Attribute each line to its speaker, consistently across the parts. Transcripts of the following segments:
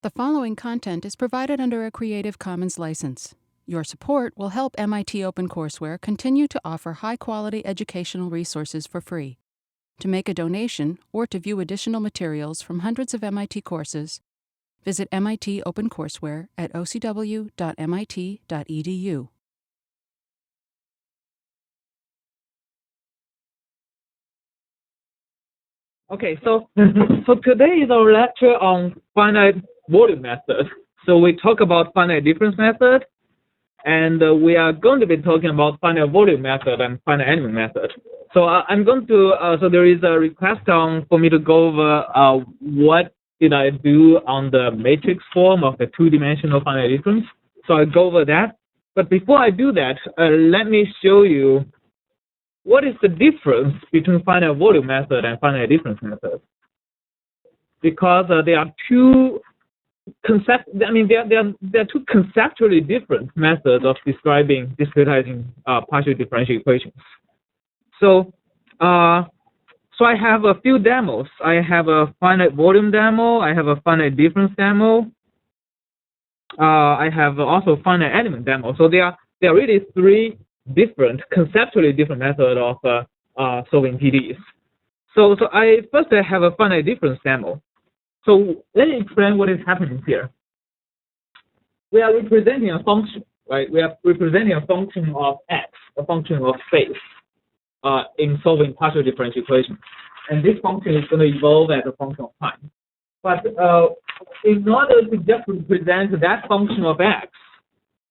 Speaker 1: The following content is provided under a Creative Commons license. Your support will help MIT OpenCourseware continue to offer high-quality educational resources for free. To make a donation or to view additional materials from hundreds of MIT courses, visit MIT OpenCourseware at ocw.mit.edu.
Speaker 2: Okay, so today is our lecture on finite volume method. So we talk about finite difference method, and we are going to be talking about finite volume method and finite element method. So I'm going to, so there is a request for me to go over what did I do on the matrix form of the two-dimensional finite difference. So I'll go over that. But before I do that, let me show you what is the difference between finite volume method and finite difference method? Because there are two there are two conceptually different methods of discretizing partial differential equations. So I have a few demos. I have a finite volume demo. I have a finite difference demo. I have also finite element demo. So there are really three conceptually different method of solving PDEs. So I have a finite difference demo. So let me explain what is happening here. We are representing a function, right? We are representing a function of x, a function of space, in solving partial differential equations. And this function is going to evolve as a function of time. But in order to just represent that function of x,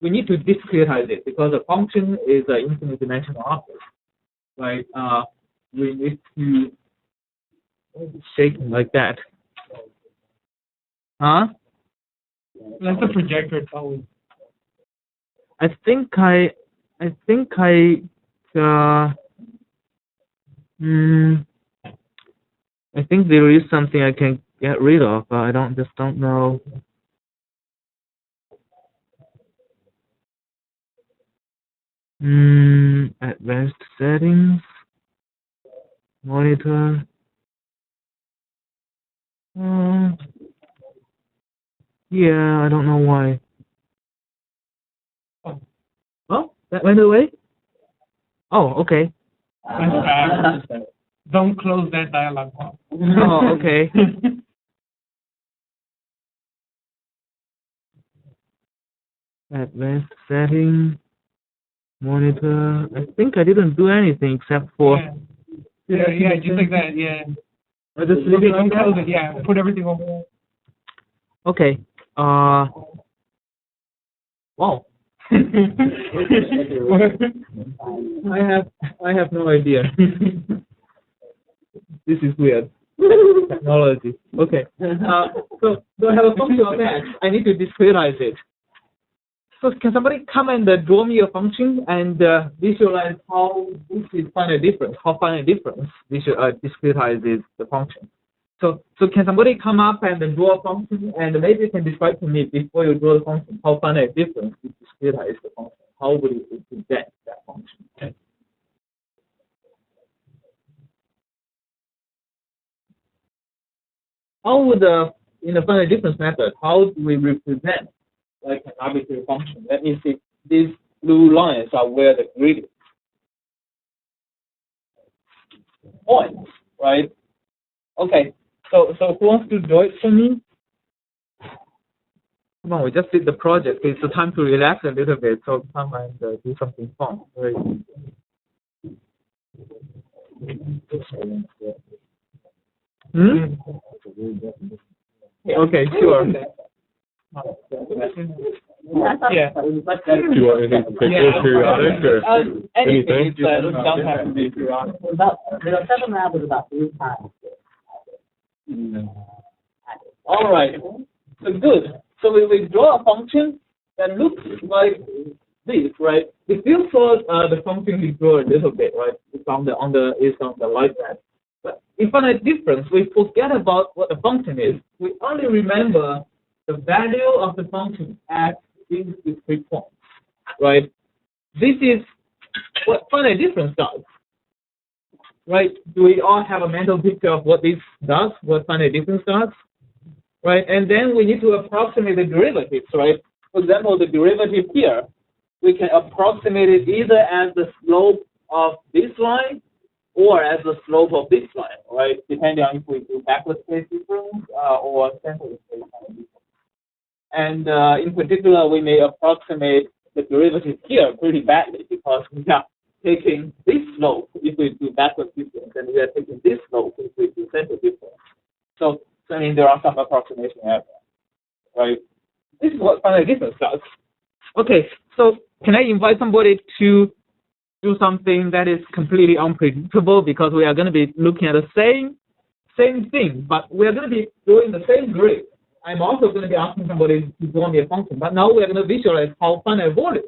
Speaker 2: we need to discretize it because a function is an infinite dimensional object, right? We need to shake it like that. Huh?
Speaker 3: That's the projector.
Speaker 2: I think there is something I can get rid of, but I don't know. Advanced settings, monitor. Yeah, I don't know why. Oh, that went away? Oh, okay.
Speaker 3: Don't close that dialog box.
Speaker 2: Oh, okay. Advanced settings, monitor. I think I didn't do anything except for.
Speaker 3: Yeah, just like that. Yeah.
Speaker 2: I just leave it
Speaker 3: don't close it. Yeah, put everything over.
Speaker 2: Okay. Wow. I have no idea. This is weird. Technology. Okay. So I have a function of x. I need to discretize it. So can somebody come and draw me a function and visualize how this is finite difference? How finite difference discretizes the function? So can somebody come up and draw a function, and maybe you can describe to me before you draw the function how finite difference is discretize the function? How would you represent that function? Okay. How would in the finite difference method, how do we represent like an arbitrary function? Let me see. These blue lines are where the grid is. Points, right? Okay. So who wants to do it for me? Come on, we just did the project. It's the time to relax a little bit. So come and do something fun. Right? Okay, sure. Yeah.
Speaker 4: Do you want anything particular, periodic, or anything?
Speaker 2: It doesn't have to be periodic.
Speaker 5: The 7 lab was about 3 times.
Speaker 2: All right. So good. So we draw a function that looks like this, right? If you saw the function we draw a little bit, right? It's on the right side. But in finite difference, we forget about what the function is. We only remember the value of the function at these discrete points, right? This is what finite difference does, right? Do we all have a mental picture of what this does, what finite difference does? right? And then we need to approximate the derivatives, right? For example, the derivative here, we can approximate it either as the slope of this line or as the slope of this line, right? Depending on if we do backward space difference or central space difference. And in particular, we may approximate the derivative here pretty badly because we are taking this slope if we do backward difference, and we are taking this slope if we do central difference. So I mean, there are some approximation errors, right? This is what finite difference does. Okay, so can I invite somebody to do something that is completely unpredictable, because we are going to be looking at the same thing, but we are going to be doing the same grid. I'm also going to be asking somebody to draw me a function, but now we are going to visualize how finite volume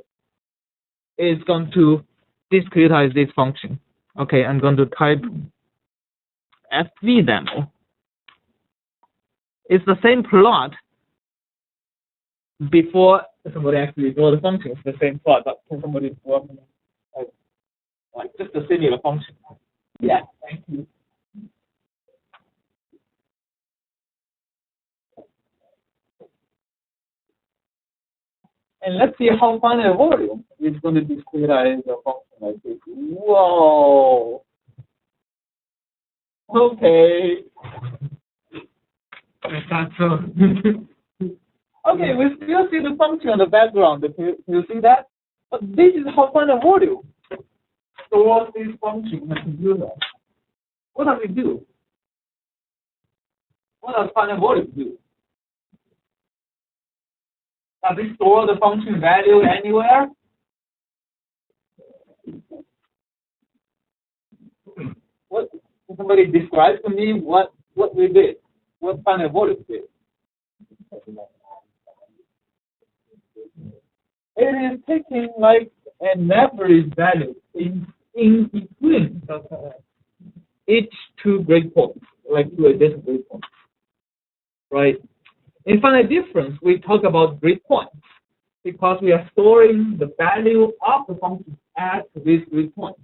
Speaker 2: is going to discretize this function. Okay, I'm going to type FV demo. It's the same plot before somebody actually draw the function. It's the same plot, but can somebody draw me like just a similar function? Yeah, thank you. And let's see how finite volume is going to discretize a function like this. Whoa. Okay.
Speaker 3: That's so.
Speaker 2: Okay, we still see the function on the background. Can you see that? But this is how finite volume stores this function in the computer. What does it do? What does finite volume do? Does it store the function value anywhere? What? Can somebody describe to me what we did? What finite volume did? It is taking like an average value in between each two grid points, like two adjacent grid points, right? In finite difference, we talk about grid points because we are storing the value of the function at these grid points.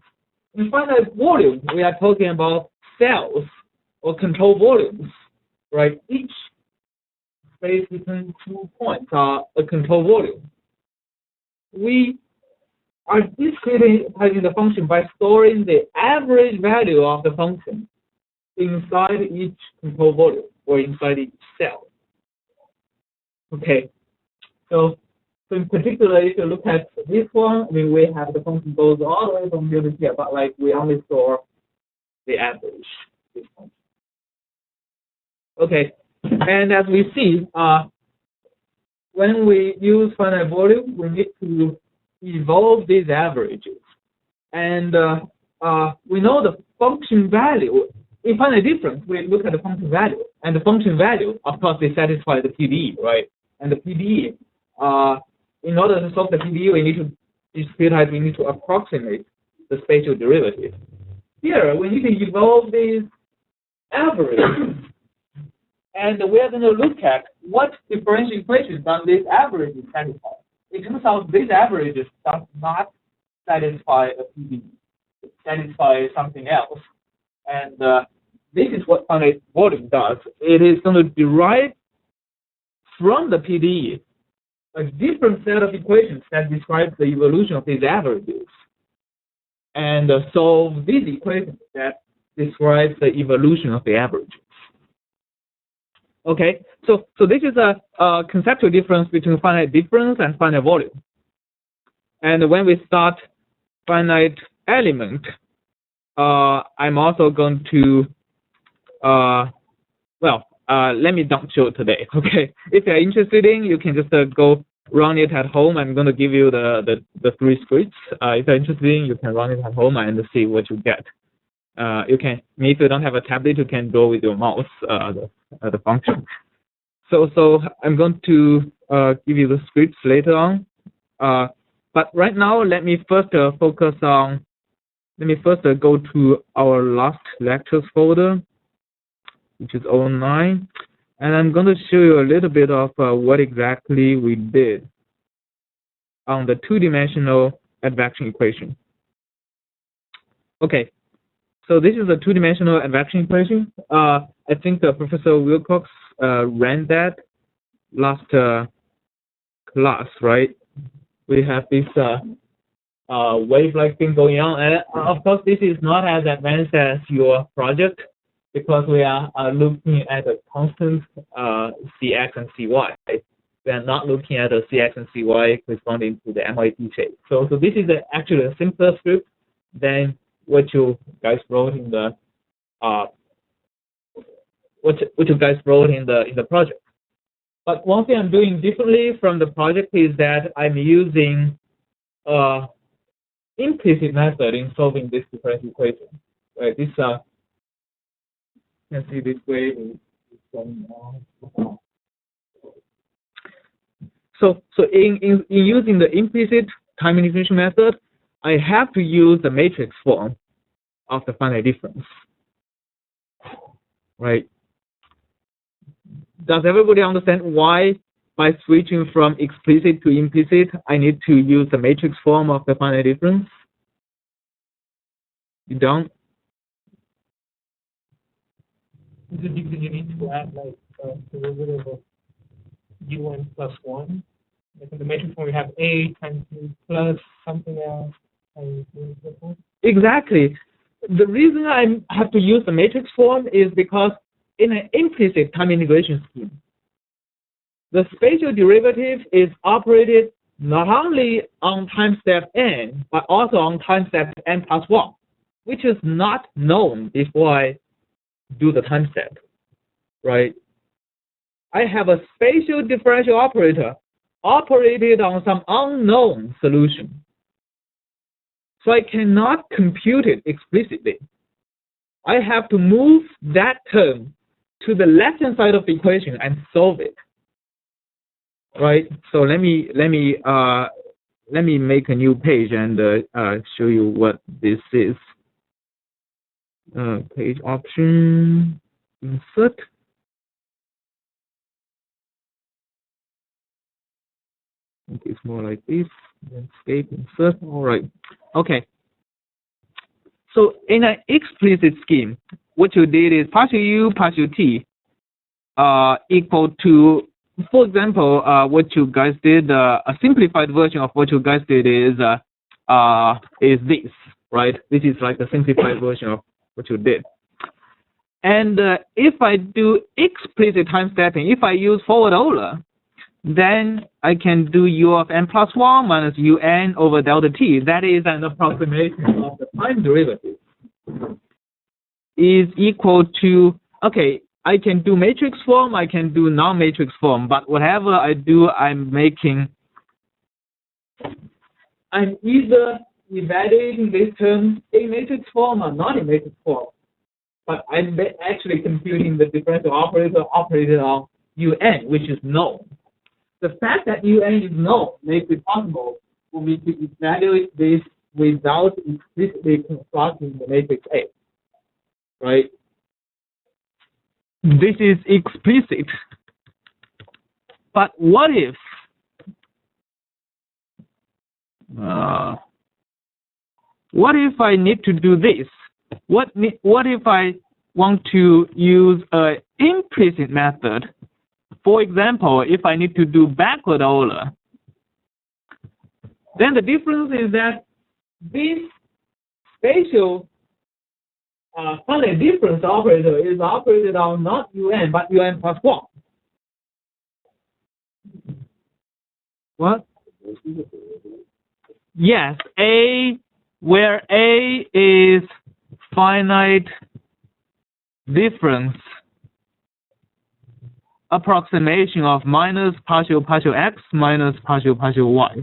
Speaker 2: In finite volume, we are talking about cells or control volumes, right? Each space between 2 points are a control volume. We are discretizing the function by storing the average value of the function inside each control volume or inside each cell. Okay, so in particular, if you look at this one, I mean, we have the function goes all the way from here to here, but like we only store the average. Okay, and as we see, when we use finite volume, we need to evolve these averages, and we know the function value. In finite difference, we look at the function value, and the function value, of course, they satisfy the PDE, right? And the PDE, in order to solve the PDE, we need to discretize, we need to approximate the spatial derivative. Here, we need to evolve these averages, and we're going to look at what differential equations does this average satisfy. It turns out these averages does not satisfy a PDE. It satisfies something else. And this is what finite volume does. It is going to derive from the PDE a different set of equations that describe the evolution of these averages, and solve these equations that describe the evolution of the averages. Okay, so this is a conceptual difference between finite difference and finite volume. And when we start finite element, I'm also going to, let me don't show it today, okay? If you're interested in, you can just go run it at home. I'm going to give you the 3 scripts. If you're interested in, you can run it at home and see what you get. You can, if you don't have a tablet, you can draw with your mouse the function. So I'm going to give you the scripts later on. But right now, let me first focus on. Let me first go to our last lectures folder, which is 09, and I'm going to show you a little bit of what exactly we did on the 2-dimensional advection equation. Okay, so this is a 2-dimensional advection equation. I think Professor Wilcox ran that last class, right? We have this wave-like thing going on, and of course, this is not as advanced as your project because we are looking at a constant Cx and Cy. We are not looking at a Cx and Cy corresponding to the MIT shape. So this is actually a simpler script than what you guys wrote in the what you guys wrote in the project. But one thing I'm doing differently from the project is that I'm using implicit method in solving this differential equation. Right? This you can see this way. So in using the implicit time manipulation method, I have to use the matrix form of the finite difference. Right? Does everybody understand why by switching from explicit to implicit, I need to use the matrix form of the finite difference? You don't?
Speaker 3: Is it because you need to add like derivative of un plus 1? Like in the matrix form, we have a times b plus something else times b plus 1.
Speaker 2: Exactly. The reason I have to use the matrix form is because in an implicit time integration scheme, the spatial derivative is operated not only on time step n, but also on time step n plus 1, which is not known before I do the time step, right? I have a spatial differential operator operated on some unknown solution. So I cannot compute it explicitly. I have to move that term to the left-hand side of the equation and solve it. Right. So let me make a new page and show you what this is. Page option, insert. It's more like this. Escape, insert. All right. Okay. So in an explicit scheme, what you did is partial u, partial t equal to, for example, what you guys did, a simplified version of what you guys did is this, right? This is like a simplified version of what you did. And if I do explicit time stepping, if I use forward Euler, then I can do u of n plus 1 minus un over delta t. That is an approximation of the time derivative. Is equal to, okay, I can do matrix form, I can do non-matrix form, but whatever I do, I'm either evaluating this term in matrix form or not in matrix form. But I'm actually computing the differential operator operated on un, which is known. The fact that un is known makes it possible for me to evaluate this without explicitly constructing the matrix A. Right? This is explicit. But what if I need to do this? What if I want to use an implicit method? For example, if I need to do backward Euler, then the difference is that this spatial finite difference operator is operated on not un, but un plus 1. What? Yes, A, where A is finite difference approximation of minus partial x minus partial y.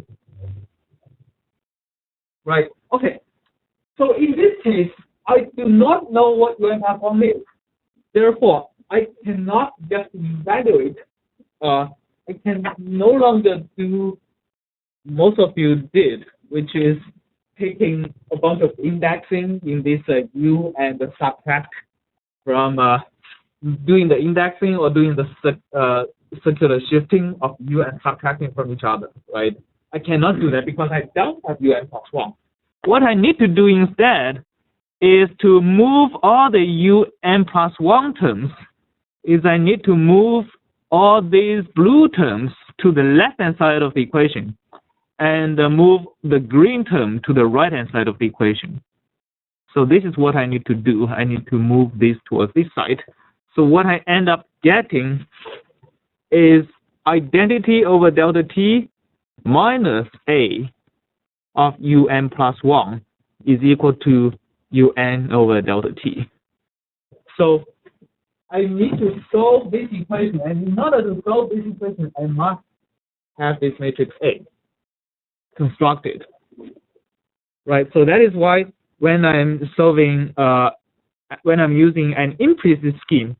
Speaker 2: Right, okay. So in this case, I do not know what un plus 1 is. Therefore, I cannot just evaluate. I can no longer do most of you did, which is taking a bunch of indexing in this U and subtract from doing the indexing or doing the circular shifting of U and subtracting from each other, right? I cannot do that because I don't have un plus 1. What I need to do instead is to move all the un plus 1 terms is I need to move all these blue terms to the left-hand side of the equation and move the green term to the right-hand side of the equation. So this is what I need to do. I need to move this towards this side. So what I end up getting is identity over delta t minus a of un plus 1 is equal to un over delta t. So I need to solve this equation, and in order to solve this equation, I must have this matrix A constructed. Right, so that is why when I'm solving, when I'm using an implicit scheme,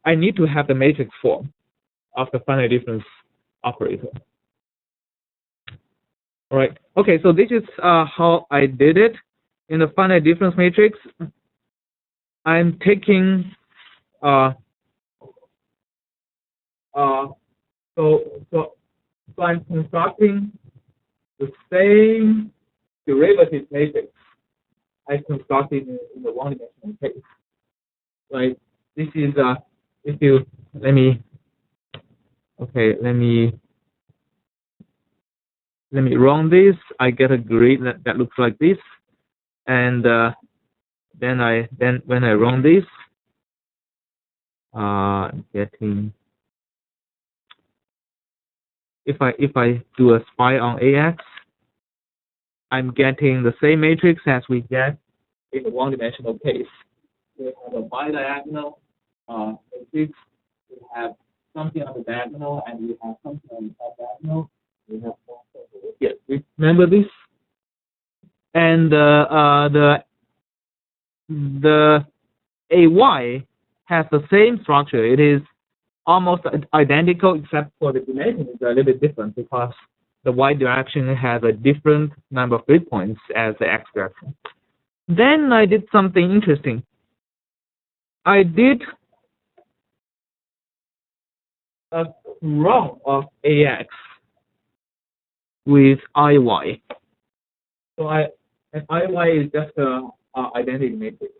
Speaker 2: I need to have the matrix form of the finite difference operator. All right, okay, so this is how I did it. In the finite difference matrix, I'm taking, so I'm constructing the same derivative matrix I constructed in the one-dimensional case. Right, this is, if you, let me run this. I get a grid that looks like this, and then when I run this, getting, if I do a spy on AX, I'm getting the same matrix as we get in the one-dimensional case. We have a bidiagonal matrix. We have something on the diagonal, and we have something on the top diagonal. We have yes, remember this? And the AY has the same structure. It is almost identical, except for the dimension is a little bit different because the y direction has a different number of grid points as the x direction. Then I did something interesting. I did a run of AX with IY. So and IY is just an identity matrix.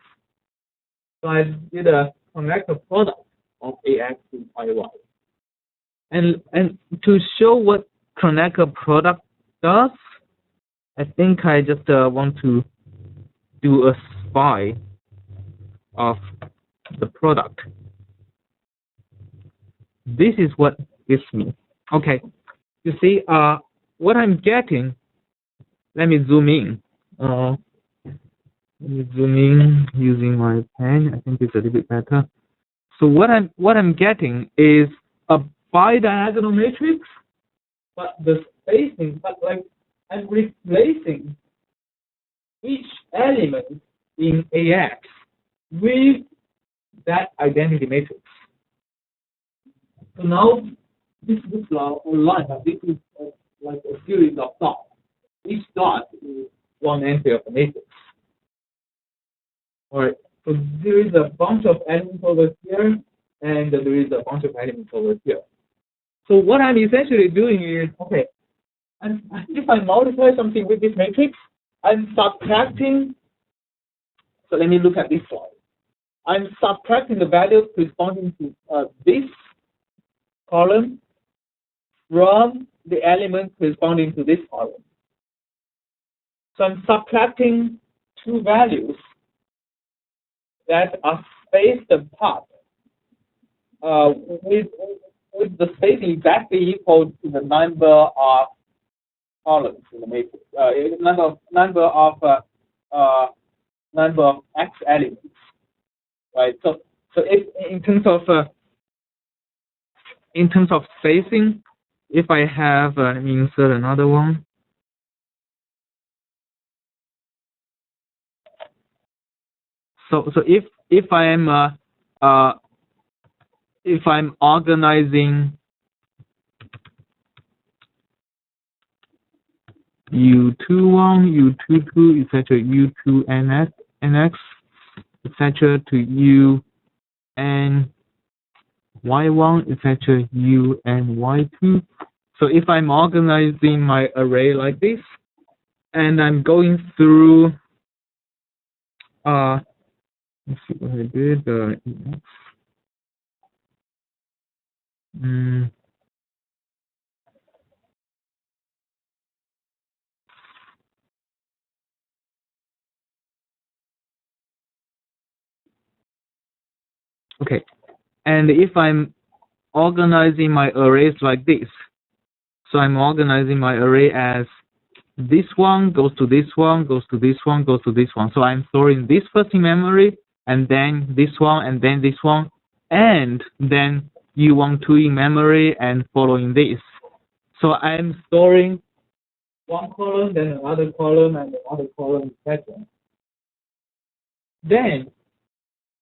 Speaker 2: So I did a connector product of AX with IY. And to show what connector product does, I think I just want to do a spy of the product. This is what gives me. Okay, you see, what I'm getting. Let me zoom in. Let me zoom in using my pen. I think it's a little bit better. So what I'm getting is a bidiagonal matrix, but the spacing, like I'm replacing each element in AX with that identity matrix. So now this looks like a line, but this is like a series of dots. Each dot is one entry of the matrix. All right. So there is a bunch of elements over here, and there is a bunch of elements over here. So what I'm essentially doing is, okay, and if I multiply something with this matrix, I'm subtracting. So let me look at this slide. I'm subtracting the values corresponding to this column from the element corresponding to this column. So I'm subtracting two values that are spaced apart with the spacing exactly equal to the number of columns in the matrix, number of x elements, right? So if in terms of spacing, if I have let me insert another one. So if I'm organizing U21, U22, etc., U2 NX, etc., to U and Y1, etc., U and Y2. So if I'm organizing my array like this, and I'm going through, let's see what I did. Okay, and if I'm organizing my arrays like this, so I'm organizing my array as this one goes to this one, goes to this one, goes to this one. So I'm storing this first in memory, and then this one, and then this one, and then U12 in memory, and following this. So I'm storing one column, then another column, and another column, etc. Then,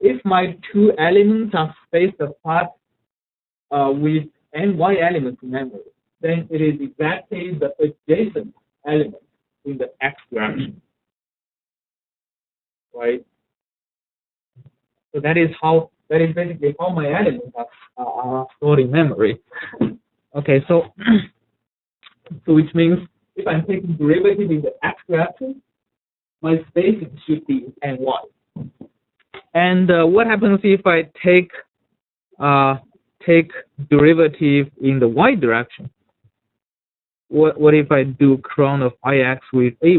Speaker 2: if my two elements are spaced apart with ny elements in memory, then it is exactly the adjacent element in the x direction, right? So that is basically how my elements are stored in memory. Okay, so which means if I'm taking derivative in the x direction, my spacing should be ny. And what happens if I take derivative in the y direction? What if I do cron of ix with ay?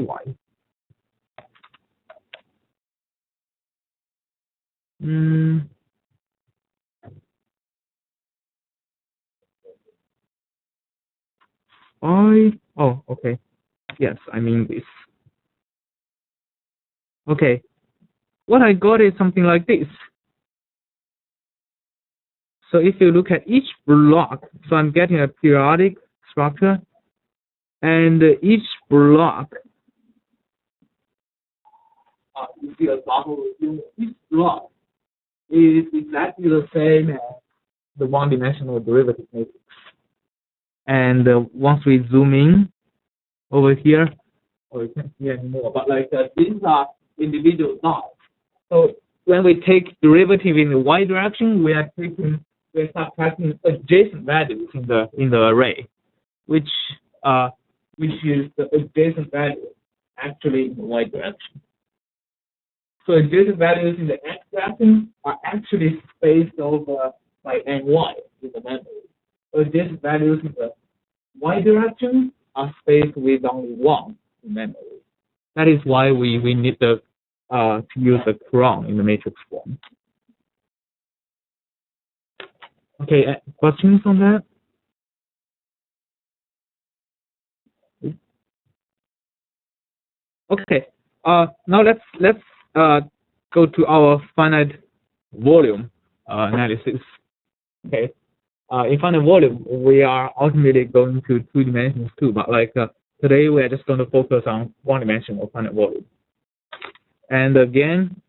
Speaker 2: Oh, okay. Yes, I mean this. Okay. What I got is something like this. So if you look at each block, so I'm getting a periodic structure, and each block, you see a bubble, each block is exactly the same as the one-dimensional derivative matrix. And once we zoom in over here, we can't see anymore, but like these are individual dots. So when we take derivative in the y direction, we're subtracting adjacent values in the array, which is the adjacent value actually in the y direction. So adjacent values in the x direction are actually spaced over by ny in the memory. Adjacent values in the y direction are spaced with only one in memory. That is why we need to use the cron in the matrix form. Okay, questions on that? Okay, now let's go to our finite volume analysis. Okay, in finite volume, we are ultimately going to 2 dimensions too, but like today we are just going to focus on 1-dimensional finite volume. And again,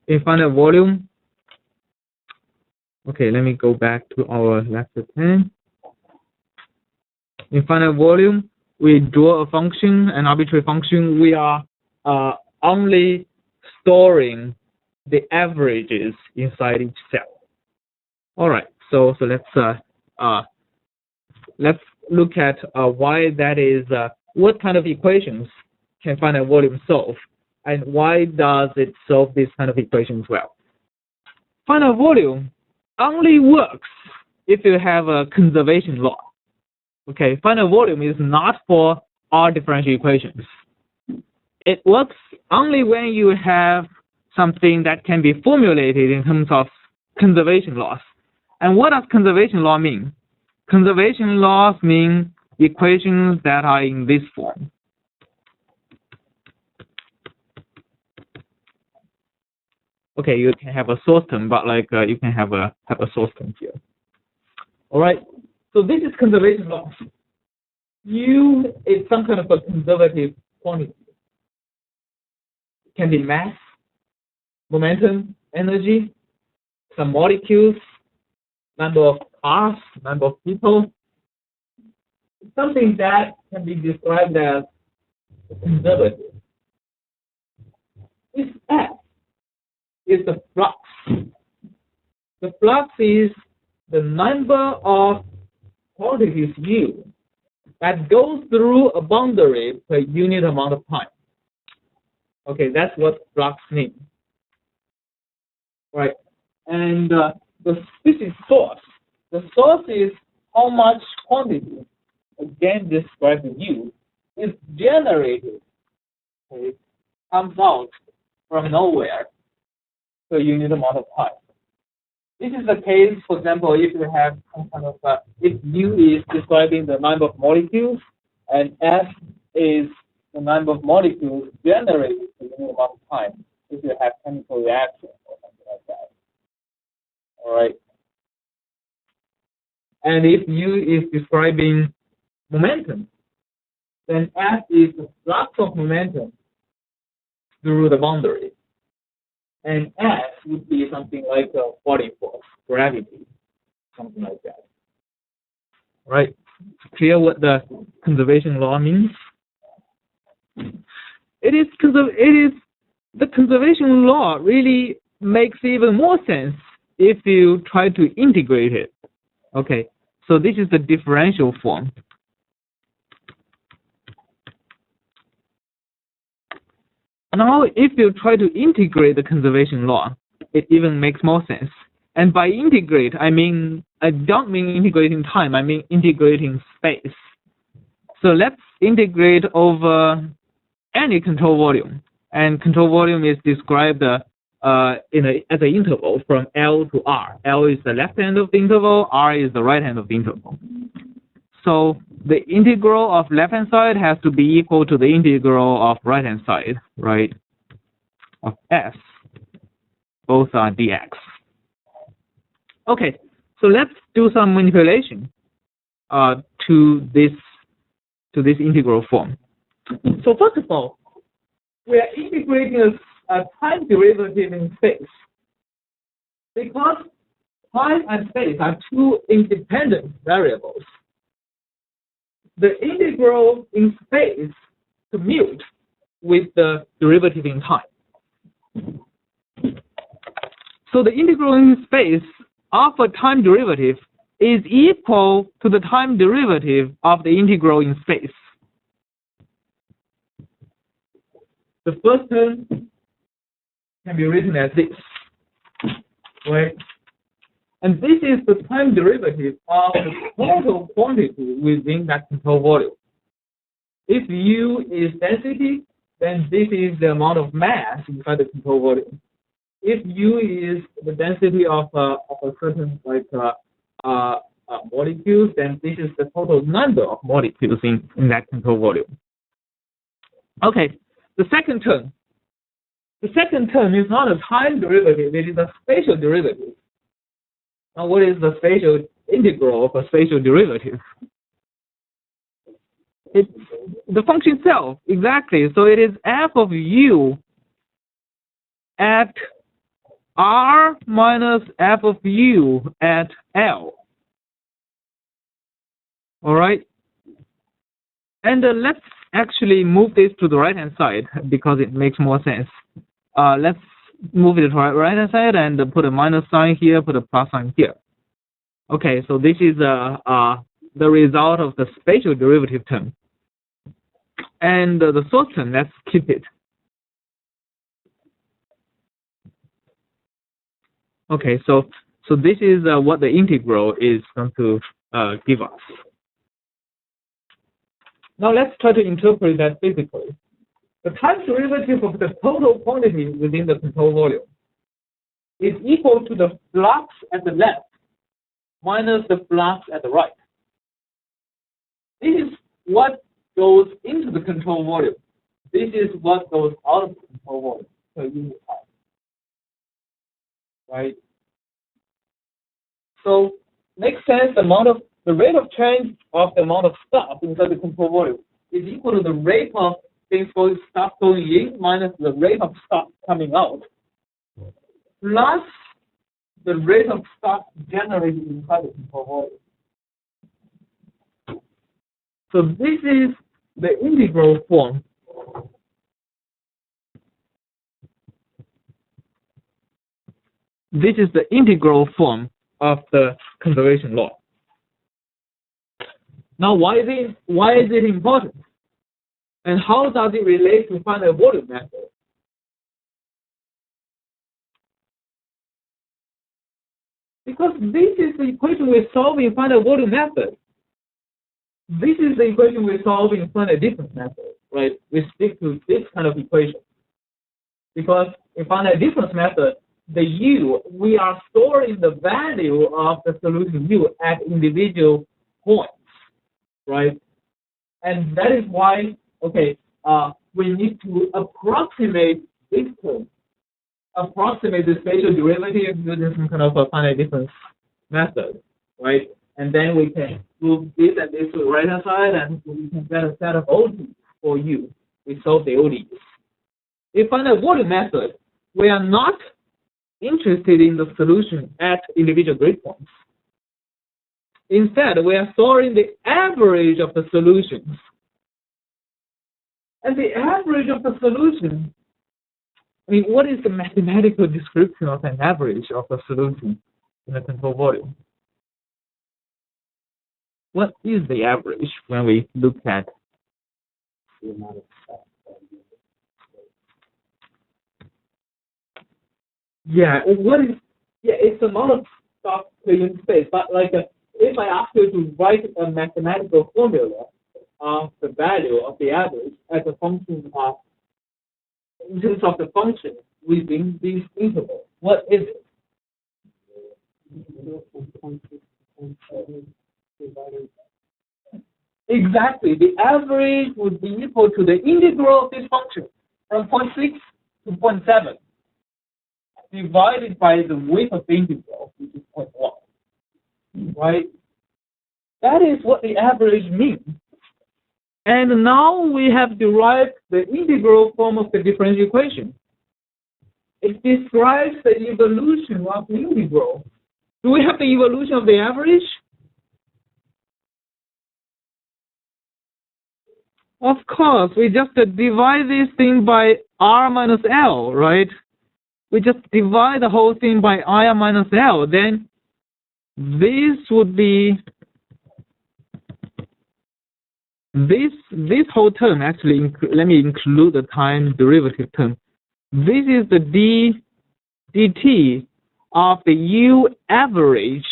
Speaker 2: in finite volume, okay, let me go back to our lecture 10. In finite volume, we draw a function, an arbitrary function. We are only storing the averages inside each cell. All right, so let's look at why that is. What kind of equations can finite volume solve, and why does it solve these kind of equations well? Finite volume only works if you have a conservation law. Okay, finite volume is not for all differential equations. It works only when you have something that can be formulated in terms of conservation laws. And what does conservation law mean? Conservation laws mean equations that are in this form. Okay, you can have a source term, but like you can have a source term here. All right. So this is conservation law. U is some kind of a conservative quantity. It can be mass, momentum, energy, some molecules, number of cars, number of people. Something that can be described as conservative. This F is the flux. The flux is the number of quantities U that goes through a boundary per unit amount of time. Okay, that's what flux means. right? And this is source. The source is how much quantity, again described in U, is generated, okay, comes out from nowhere to a unit amount of time. This is the case, for example, if you have some kind of, if U is describing the number of molecules, and F is the number of molecules generated in a unit amount of time, if you have chemical reaction or something like that. All right. And if U is describing momentum, then F is the flux of momentum through the boundary. And S would be something like a body force, gravity, something like that. Right? Clear what the conservation law means? The conservation law really makes even more sense if you try to integrate it. Okay, so this is the differential form. Now, if you try to integrate the conservation law, it even makes more sense. And by integrate, I don't mean integrating time, I mean integrating space. So let's integrate over any control volume. And control volume is described as an interval from L to R. L is the left hand of the interval, R is the right hand of the interval. So the integral of left-hand side has to be equal to the integral of right-hand side, right, of S. Both are dx. Okay, so let's do some manipulation to this integral form. So first of all, we are integrating a time derivative in space. Because time and space are two independent variables, the integral in space commutes with the derivative in time. So the integral in space of a time derivative is equal to the time derivative of the integral in space. The first term can be written as this, right? And this is the time derivative of the total quantity within that control volume. If U is density, then this is the amount of mass inside the control volume. If U is the density of a certain molecules, then this is the total number of molecules in that control volume. Okay, the second term. The second term is not a time derivative, it is a spatial derivative. Now, what is the spatial integral of a spatial derivative? It's the function itself, exactly. So it is f of U at R minus f of U at L. All right. And let's actually move this to the right-hand side because it makes more sense. Let's move it to the right-hand side and put a minus sign here, put a plus sign here. Okay, so this is the result of the spatial derivative term. And the source term, let's keep it. Okay, so this is what the integral is going to give us. Now let's try to interpret that physically. The time derivative of the total quantity within the control volume is equal to the flux at the left minus the flux at the right. This is what goes into the control volume. This is what goes out of the control volume per unit time. Right? So makes sense, the rate of change of the amount of stuff inside the control volume is equal to the rate of stuff going in minus the rate of stuff coming out, plus the rate of stuff generated inside the control volume. So this is the integral form. This is the integral form of the conservation law. Now, why is it important? And how does it relate to finite volume method? Because this is the equation we solve in finite volume method. This is the equation we solve in finite difference method, right? We stick to this kind of equation. Because in finite difference method, the U, we are storing the value of the solution U at individual points, right? And that is why, okay, we need to approximate this term, approximate the spatial derivative using some kind of a finite difference method, right? And then we can move this and this to the right hand side, and we can get a set of ODEs for U. We solve the ODEs. In finite volume method, we are not interested in the solution at individual grid points. Instead, we are storing the average of the solutions. And the average of the solution, I mean, what is the mathematical description of an average of a solution in a control volume? What is the average when we look at the amount of stuff? Yeah, what is? Yeah, it's the amount of stuff in space. But like, if I ask you to write a mathematical formula of the value of the average as a function of, in terms of the function within these intervals, what is it? Exactly. The average would be equal to the integral of this function from 0.6 to 0.7 divided by the width of the integral, which is 0.1. Right? That is what the average means. And now we have derived the integral form of the differential equation. It describes the evolution of the integral. Do we have the evolution of the average? Of course, we just divide this thing by r minus L, right? We just divide the whole thing by r minus L. Then this would be this whole term. Actually, let me include the time derivative term. This is the dt of the U average,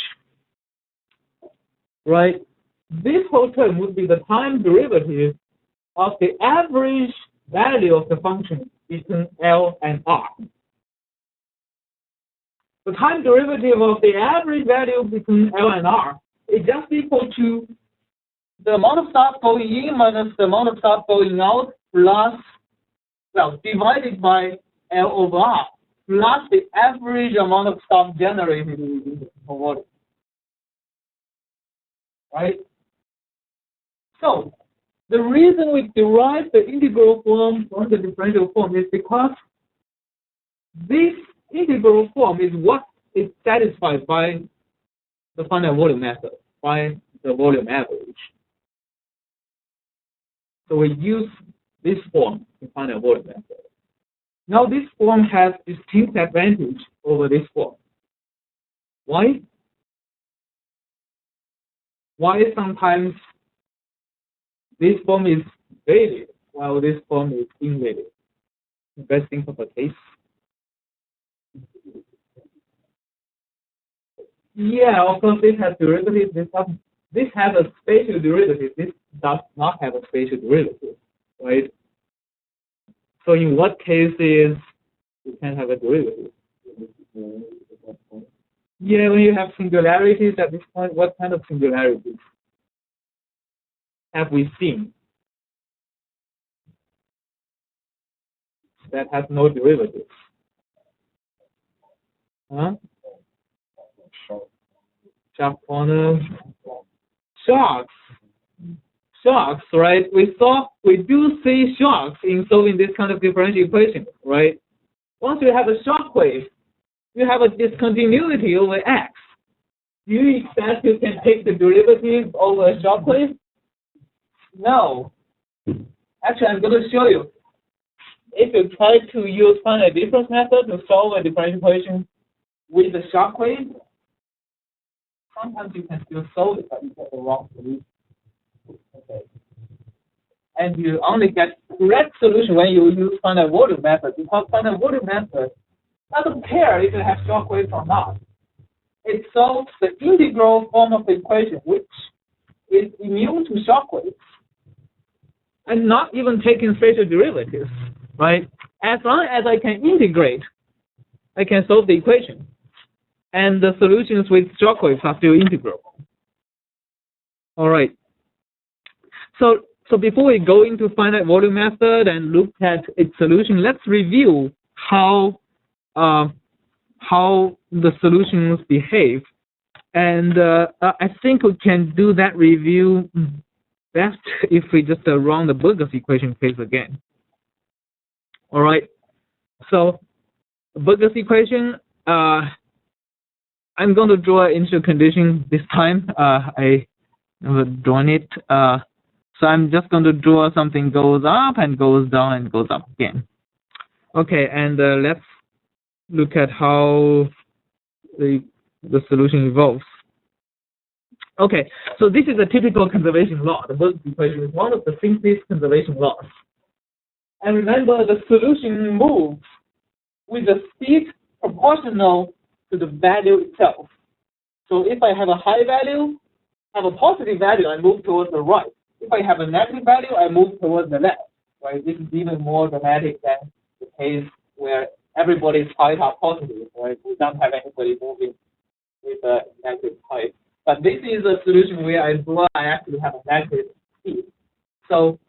Speaker 2: right? This whole term would be the time derivative of the average value of the function between L and R. The time derivative of the average value between L and R is just equal to the amount of stuff going in minus the amount of stuff going out plus, well, divided by L over R plus the average amount of stuff generated within the control volume. Right? So, the reason we derive the integral form from the differential form is because this integral form is what is satisfied by the finite volume method, by the volume average. So we use this form in finite volume method. Now this form has distinct advantage over this form. Why? Why sometimes this form is valid while this form is invalid? Let's think of a case. Yeah, of course, this has derivative. This has a spatial derivative. This does not have a spatial derivative, right? So in what cases you can have a derivative? Yeah, when you have singularities at this point, what kind of singularities have we seen that has no derivatives? Huh? Sharp corners, shocks, right? We do see shocks in solving this kind of differential equation, right? Once you have a shockwave, you have a discontinuity over x. Do you expect you can take the derivative over a shockwave? No. Actually, I'm going to show you. If you try to use finite difference method to solve a differential equation with a shockwave, sometimes you can still solve it, but you get the wrong solution. Okay. And you only get correct solution when you use finite volume method, because finite volume method doesn't care if you have shockwaves or not. it solves the integral form of the equation, which is immune to shockwaves, and not even taking spatial derivatives, right? As long as I can integrate, I can solve the equation, and the solutions with shockwaves are still integrable. All right. So before we go into finite volume method and look at its solution, let's review how the solutions behave. And I think we can do that review best if we just run the Burgers equation case again. All right. So Burgers equation, I'm going to draw initial condition this time. I never drawn it. So I'm just going to draw something goes up and goes down and goes up again. Okay, and let's look at how the solution evolves. Okay, so this is a typical conservation law. The Burgers equation is one of the simplest conservation laws. And remember, the solution moves with a speed proportional to the value itself. So if I have a high value, have a positive value, I move towards the right. If I have a negative value, I move towards the left. Right? This is even more dramatic than the case where everybody's height are positive. Right? We don't have anybody moving with a negative height. But this is a solution where I actually have a negative speed. So,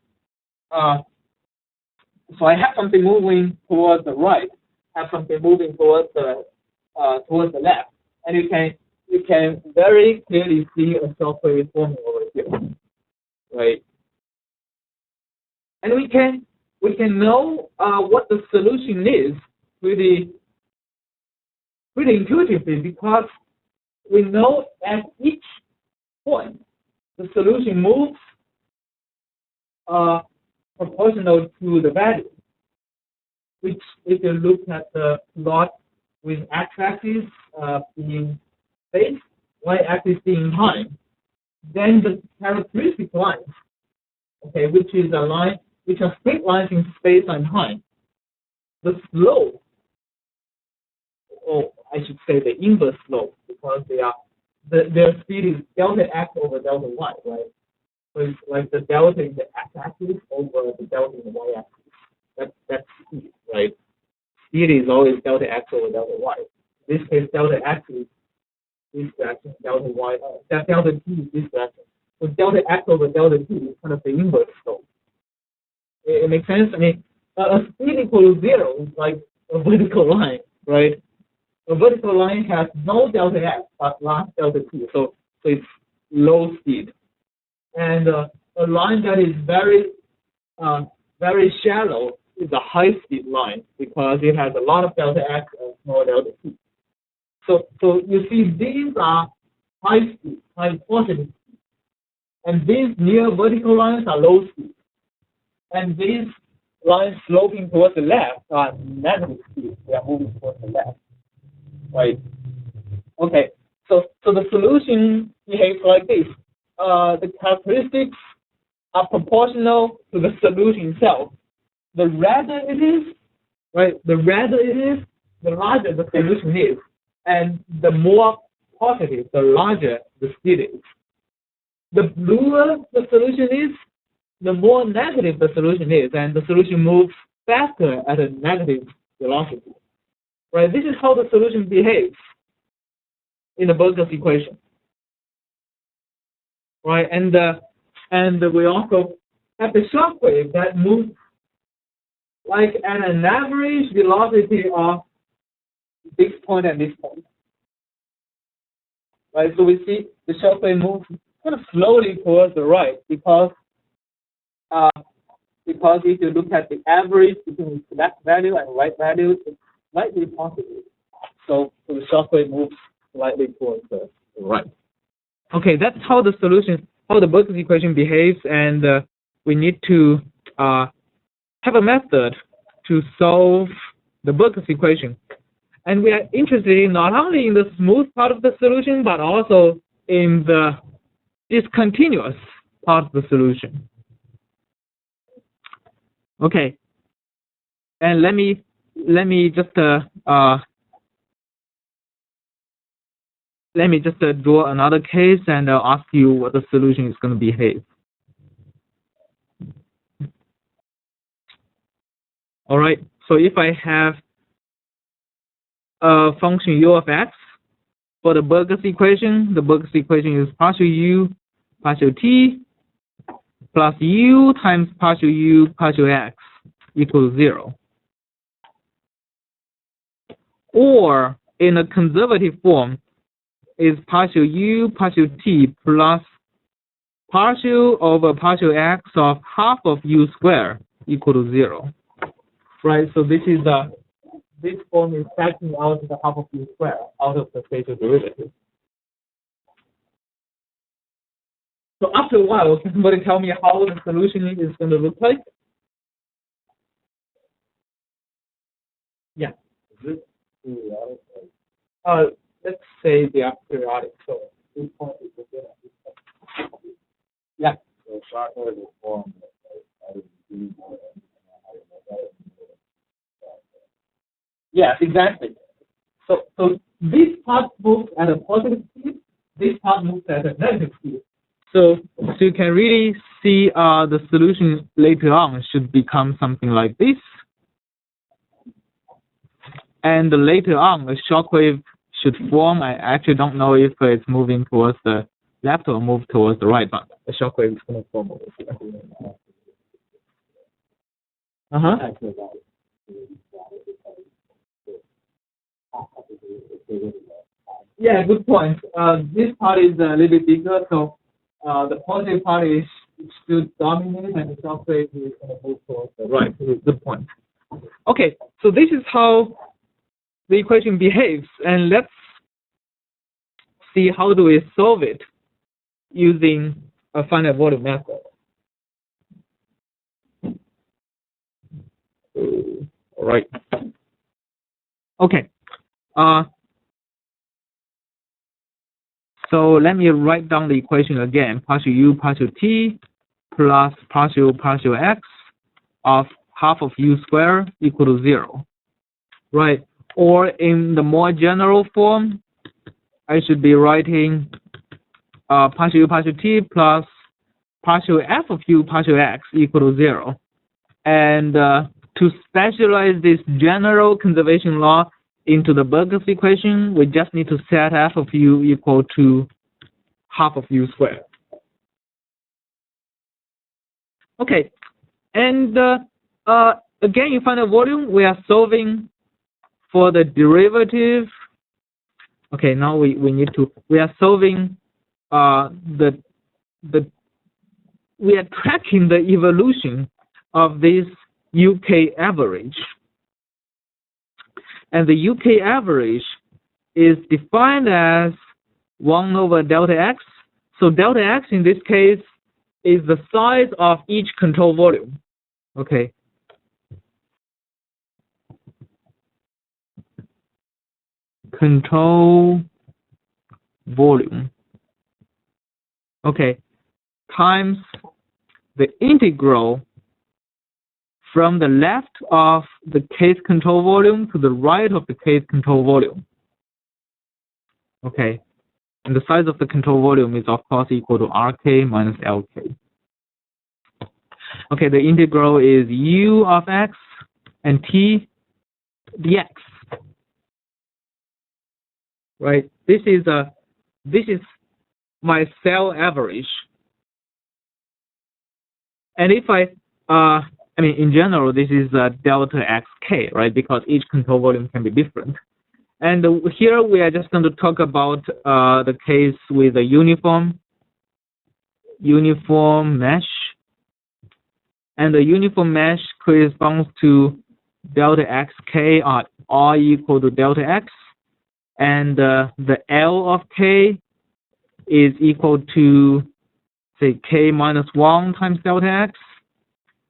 Speaker 2: so I have something moving towards the right, have something moving towards the left, and you can very clearly see a shockwave forming over here, right? And we can know what the solution is pretty intuitively, because we know at each point the solution moves proportional to the value, which if you look at the plot with x-axis being space, y-axis being time, then the characteristic lines, okay, which is a line, which are straight lines in space and time, the slope, or I should say the inverse slope, because their speed is delta x over delta y, right? So it's like the delta in the x-axis over the delta in the y-axis. That's speed, right? Speed is always delta x over delta y. In this case, delta x is this direction, delta y, delta t is this direction. So delta x over delta t is kind of the inverse slope. It makes sense? I mean, a speed equal to 0 is like a vertical line, right? A vertical line has no delta x but large delta t, so it's low speed. And a line that is very shallow is a high speed line because it has a lot of delta x and small delta t. So you see these are high speed, high positive speed, and these near vertical lines are low speed, and these lines sloping towards the left are negative speed. They are moving towards the left, right? Okay, so the solution behaves like this. The characteristics are proportional to the solution itself. The redder it is, right? The redder it is, the larger the solution is, and the more positive, the larger the speed is. The bluer the solution is, the more negative the solution is, and the solution moves faster at a negative velocity. Right? This is how the solution behaves in the Burgers equation. Right? And we also have the shockwave that moves like at an average velocity of this point and this point. Right? So we see the shockwave moves kind of slowly towards the right because if you look at the average between left value and right value, it's slightly positive. So the shockwave moves slightly towards the right. Okay, that's how the Burgers equation behaves, and we need to have a method to solve the Burgers equation. And we are interested in not only in the smooth part of the solution, but also in the discontinuous part of the solution. Okay, and let me just let me just draw another case and ask you what the solution is going to behave. All right, so if I have a function u of x for the Burgers equation, the Burgers equation is partial u partial t plus u times partial u partial x equals 0. Or in a conservative form is partial u partial t plus partial over partial x of half of u squared equal to 0. Right, so this form is factoring out the half of u squared out of the spatial derivative. So after a while, can somebody tell me how the solution is going to look like? Yeah.
Speaker 4: Is it periodic?
Speaker 2: Let's say they are periodic. So this point is yeah.
Speaker 4: So shockwave will form.
Speaker 2: Yes, exactly. So this part moves at a positive speed. This part moves at a negative speed. So you can really see the solution later on should become something like this. And later on, a shockwave should form. I actually don't know if it's moving towards the left or move towards the right, but the shockwave is going to form over here. Yeah, good point. This part is a little bit bigger, so the positive part is still dominate, and the shockwave is going to move towards the right. Good point. Okay, so this is how the equation behaves, and let's see how do we solve it using a finite volume method. All right. Okay. So let me write down the equation again. Partial u partial t plus partial x of half of u squared equal to 0. Right. Or in the more general form, I should be writing partial u partial t plus partial f of u partial x equal to 0. And to specialize this general conservation law into the Burgers equation, we just need to set f of u equal to half of u squared. Okay, and again, in finite volume, we are solving for the derivative. Okay, now we are solving we are tracking the evolution of this UK average. And the UK average is defined as 1 over delta x. So delta x in this case is the size of each control volume. Okay. Control volume. Okay. Times the integral from the left of the case control volume to the right of the case control volume. Okay, and the size of the control volume is of course equal to RK minus LK. Okay, the integral is u of x and t dx. Right, this is my cell average. And if I mean, in general, this is delta xk, right? Because each control volume can be different. And here we are just going to talk about the case with a uniform mesh. And the uniform mesh corresponds to delta xk are all equal to delta x. And the L of k is equal to, say, k minus 1 times delta x.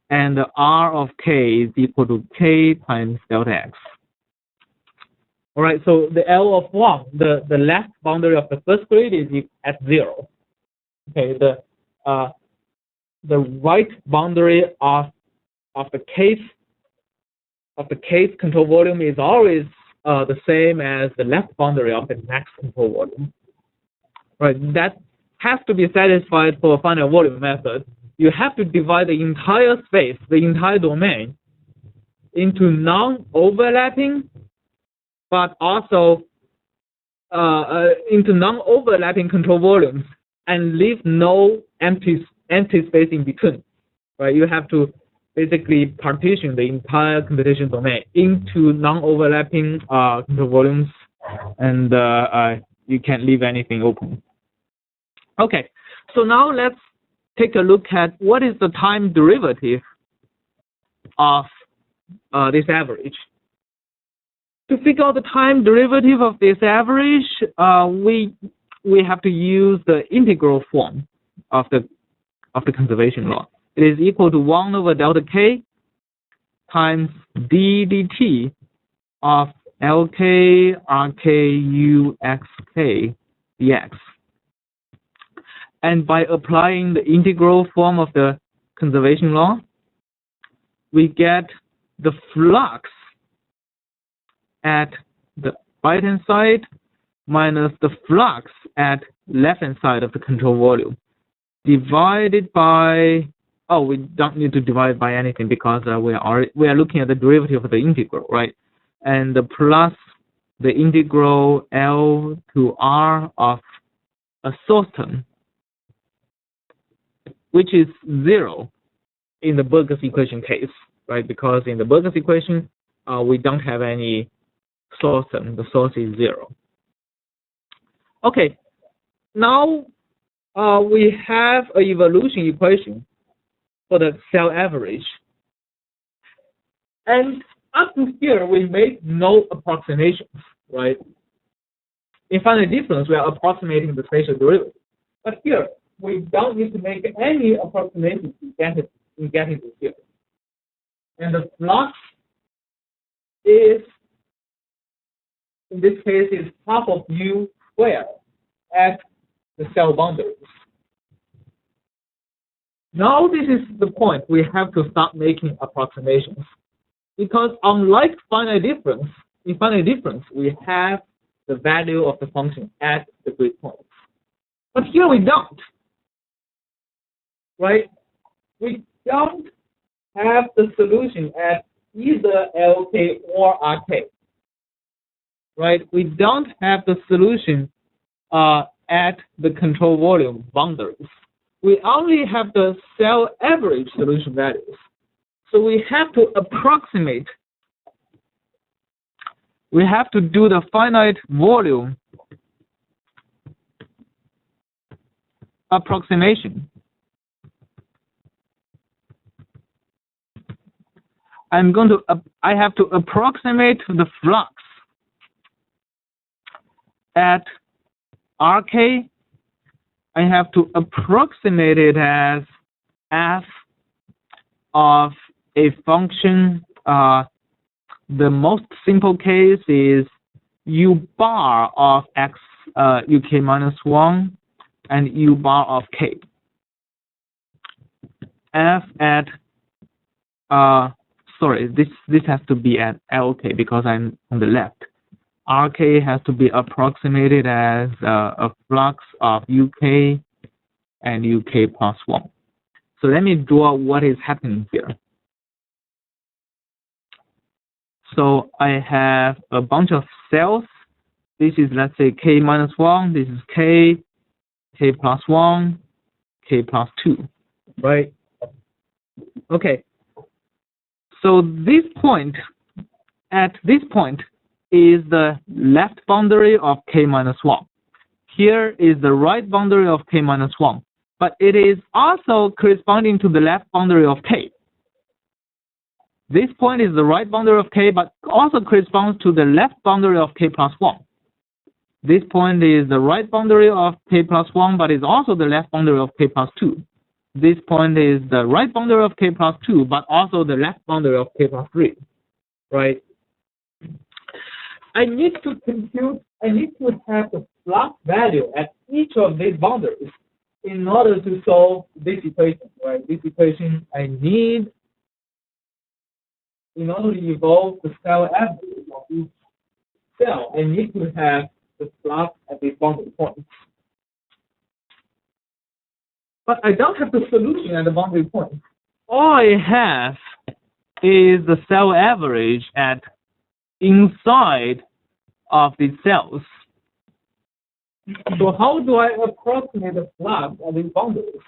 Speaker 2: And the R of k is equal to k times delta x. All right, so the L of Wang, the left boundary of the first grid is at 0. Okay, the right boundary of the case control volume is always the same as the left boundary of the next control volume. right? That has to be satisfied for a finite volume method. You have to divide the entire space, the entire domain, into non-overlapping, but also into non-overlapping control volumes, and leave no empty space in between, right? You have to basically partition the entire computation domain into non-overlapping control volumes, and you can't leave anything open. Okay, so now let's take a look at what is the time derivative of this average. To figure out the time derivative of this average, we have to use the integral form of the conservation law. It is equal to 1 over delta k times d dt of lk rk u xk dx. And by applying the integral form of the conservation law, we get the flux at the right-hand side minus the flux at left-hand side of the control volume, divided by, oh, we don't need to divide by anything because we are looking at the derivative of the integral, right? And the plus the integral L to R of a source term, which is 0 in the Burgers equation case, right? Because in the Burgers equation, we don't have any source term. The source is 0. Okay, now we have an evolution equation for the cell average. And up to here, we made no approximations, right? In finite difference, we are approximating the spatial derivative. But here, we don't need to make any approximations in getting to here. And the flux is, in this case, is half of u squared at the cell boundaries. Now this is the point we have to start making approximations. Because unlike finite difference, in finite difference, we have the value of the function at the grid points. But here we don't, right? We don't have the solution at either LK or RK, right? We don't have the solution at the control volume boundaries. We only have the cell average solution values. So we have to approximate. We have to do the finite volume approximation. I have to approximate the flux at RK. I have to approximate it as f of a function. The most simple case is u bar of x uk minus 1 and u bar of k. F at sorry, this has to be at LK because I'm on the left. RK has to be approximated as a flux of UK and UK plus 1. So let me draw what is happening here. So I have a bunch of cells. This is, let's say, K minus 1. This is K, K plus 1, K plus 2, right? Okay. So this point, at this point, is the left boundary of K minus 1. Here is the right boundary of K minus 1. But it is also corresponding to the left boundary of K. This point is the right boundary of K, but also corresponds to the left boundary of K plus 1. This point is the right boundary of K plus 1, but is also the left boundary of K plus 2. This point is the right boundary of K plus 2, but also the left boundary of K plus 3, right? I need to have the flux value at each of these boundaries in order to solve this equation, right? This equation I need in order to evolve the cell average of each cell. I need to have the flux at these boundary points. but I don't have the solution at the boundary point. All I have is the cell average at inside of the cells. So how do I approximate the flux at these boundaries?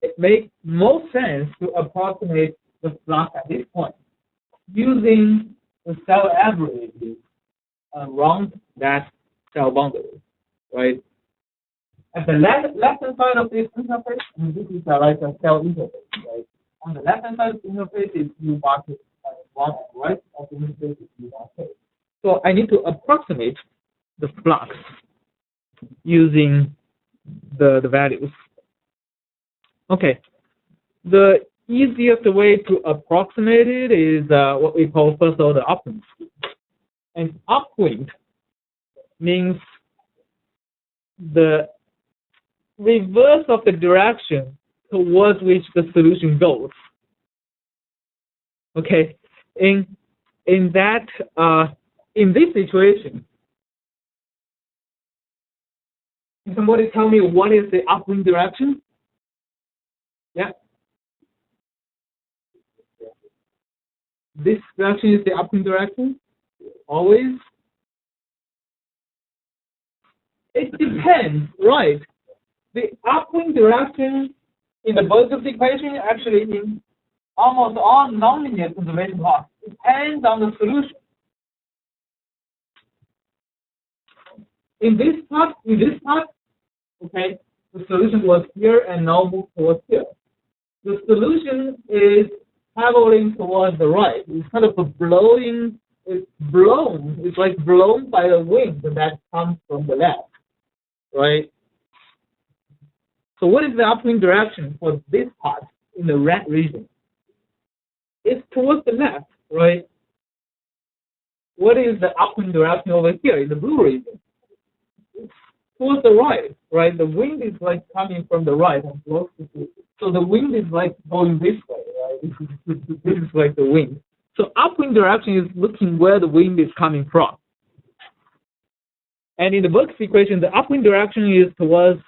Speaker 2: It makes more sense to approximate the flux at this point using the cell averages around that cell boundary, right? At the left-hand side of this interface, and this is like a cell interface, right? On the left-hand side of the interface is U bar K, one, right? Of the interface is U bar K. So I need to approximate the flux using the values. Okay, the easiest way to approximate it is what we call first order upwind. And upwind means the reverse of the direction towards which the solution goes. Okay, in this situation, can somebody tell me what is the upwind direction? Yeah. This direction is the upwind direction? Always? It depends, right? The upwind direction in the Berg's equation, actually in almost all nonlinear conservation plots, depends on the solution. In this part, okay, the solution was here and now moved towards here. The solution is traveling towards the right. It's kind of it's like blown by the wind that comes from the left, right? So what is the upwind direction for this part in the red region? It's towards the left, right? What is the upwind direction over here in the blue region? It's towards the right, right? The wind is like coming from the right and close to it. So the wind is like going this way, right? This is like the wind. So upwind direction is looking where the wind is coming from. And in the Berg's equation, the upwind direction is towards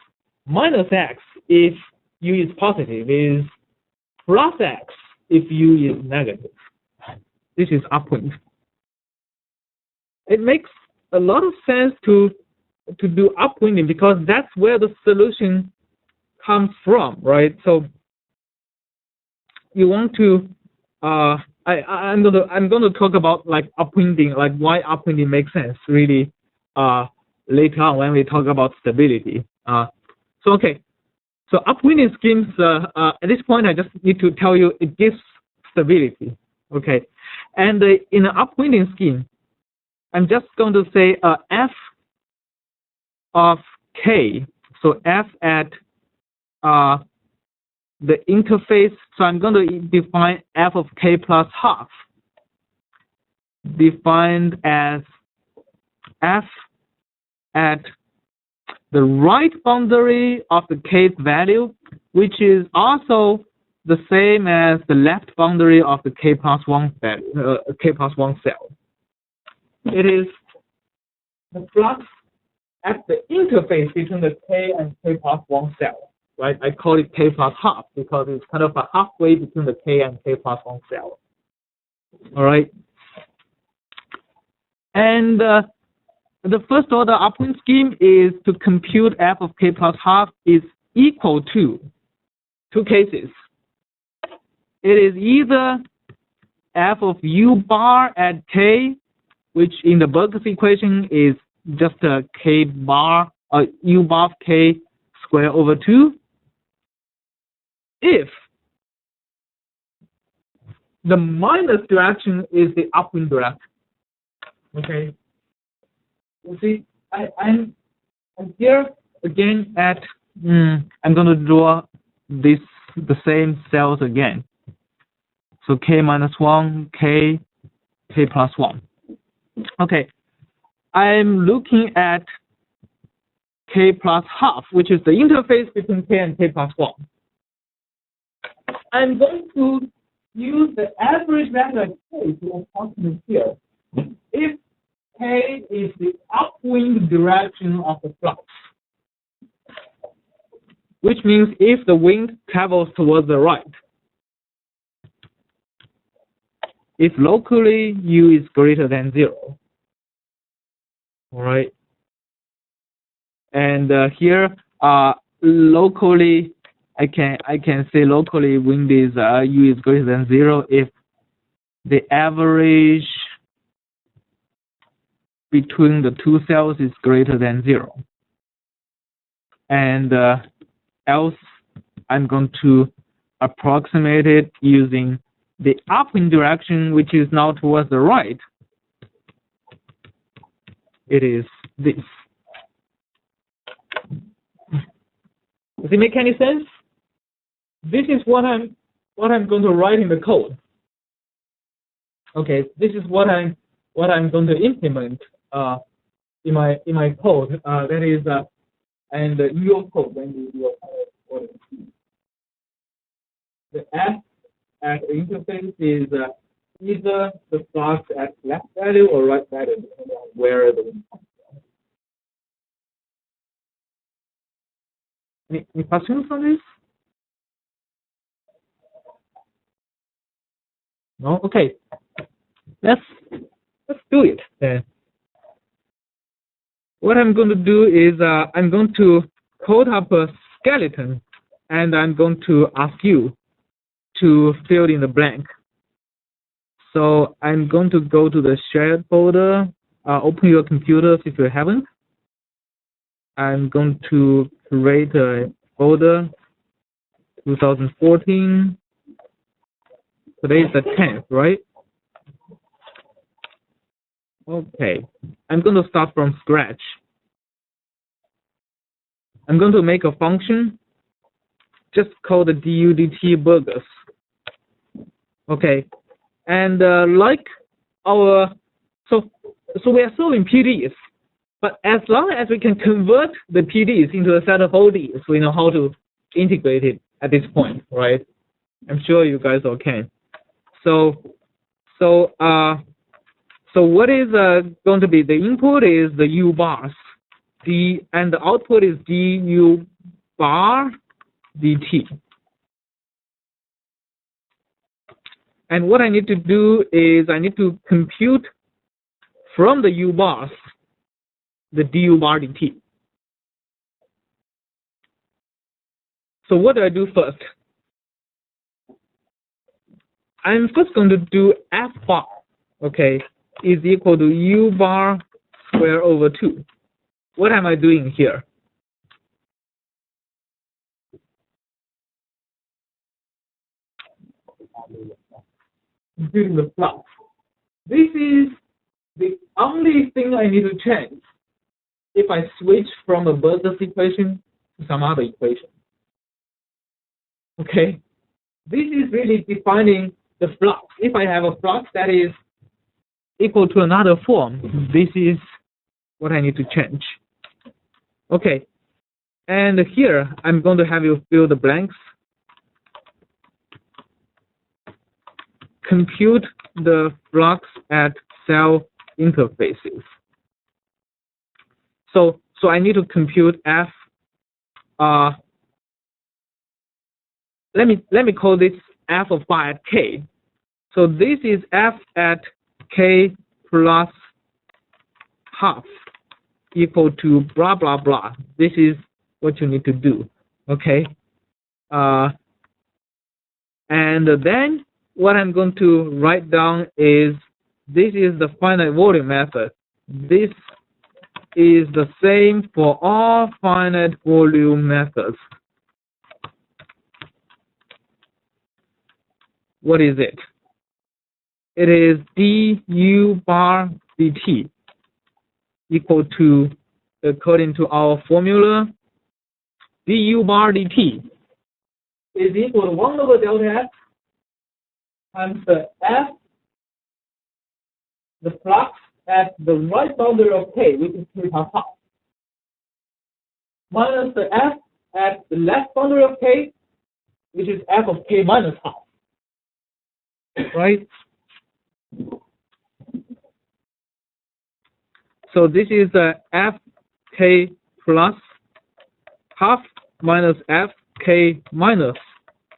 Speaker 2: minus x if u is positive, is plus x if u is negative. This is upwind. It makes a lot of sense to do upwinding because that's where the solution comes from, right? So you want to I'm gonna talk about like upwinding, like why upwinding makes sense really later on when we talk about stability. So upwinding schemes at this point I just need to tell you it gives stability, okay? And in an upwinding scheme, I'm just going to say f of k, so f at the interface, so I'm going to define f of k plus half, defined as f at the right boundary of the kth value, which is also the same as the left boundary of the k plus 1 value, k plus 1 cell. It is the flux at the interface between the k and k plus 1 cell, right? I call it k plus half because it's kind of a halfway between the k and k plus 1 cell. All right. And the first order upwind scheme is to compute f of k plus half is equal to two cases. It is either f of u bar at k, which in the Berg's equation is just a k bar, u bar of k squared over 2, if the minus direction is the upwind direction. Okay. You see, I'm here again at I'm going to draw the same cells again. So k minus 1, k plus 1. Okay, I'm looking at k plus half, which is the interface between k and k plus 1. I'm going to use the average value of k to approximate here. If k is the upwind direction of the flux. which means if the wind travels towards the right, if locally u is greater than 0, all right, and here locally I can say locally wind is u is greater than 0 if the average between the two cells is greater than 0, and else I'm going to approximate it using the upwind direction, which is now towards the right. It is this. Does it make any sense? This is what I'm going to write in the code. Okay, this is what I'm going to implement in my code. That is and your code when you do a the f at the interface is either the flux at left value or right value, depending on where the wind comes from. Any questions on this? No? Okay. Let's do it then. What I'm going to do is I'm going to code up a skeleton, and I'm going to ask you to fill in the blank. So I'm going to go to the shared folder, open your computers if you haven't. I'm going to create a folder, 2014. Today is the 10th, right? Okay, I'm going to start from scratch. I'm going to make a function, just called the dudt burgers. Okay, and like our, so we are solving PDEs, but as long as we can convert the PDEs into a set of ODEs, we know how to integrate it at this point, right? I'm sure you guys all can. So what is going to be the input is the u bars, and the output is du bar dt. And what I need to do is I need to compute from the u bars the du bar dt. So what do I do first? I'm first going to do f bar, okay, is equal to u bar square over 2. What am I doing here? Computing the flux. This is the only thing I need to change if I switch from a Burgers equation to some other equation. Okay, this is really defining the flux. If I have a flux that is equal to another form, this is what I need to change. Okay, and here I'm going to have you fill the blanks. Compute the flux at cell interfaces. So I need to compute f. Let me call this f of phi at k. So this is f at k plus half equal to blah blah blah. This is what you need to do. Okay. And then what I'm going to write down is this is the finite volume method. This is the same for all finite volume methods. What is it? It is du bar dt equal to, according to our formula, du bar dt is equal to 1 over delta f times the f, the flux at the right boundary of k, which is k plus half, minus the f at the left boundary of k, which is f of k minus half. Right? So this is f k plus half minus fk minus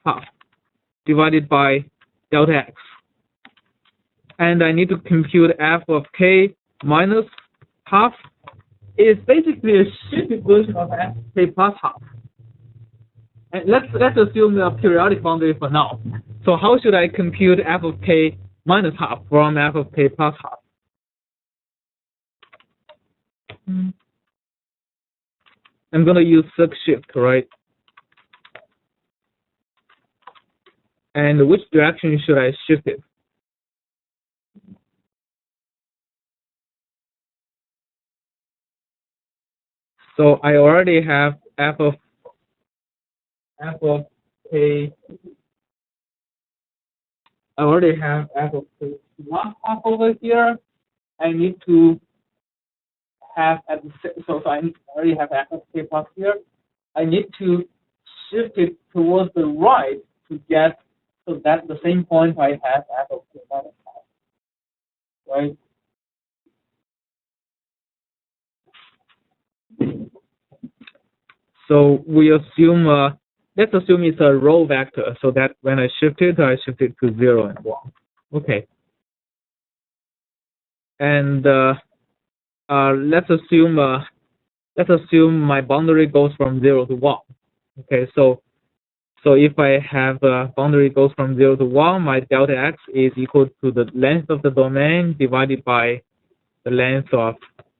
Speaker 2: half divided by delta x. And I need to compute f of k minus half is basically a shifted version of f of k plus half. And let's assume a periodic boundary for now. So how should I compute f of k minus half from f of k plus half? I'm going to use circ shift, right? And which direction should I shift it? So I already have f of k. I already have f of k plus half over here. I need to have at the so I already have f of k plus here. I need to shift it towards the right to get so that the same point I have f of k minus half, right? So we assume let's assume it's a row vector, so that when I shift it to 0 and 1. Okay. And let's assume my boundary goes from 0 to 1. Okay, so if I have a boundary goes from 0 to 1, my delta x is equal to the length of the domain divided by the length of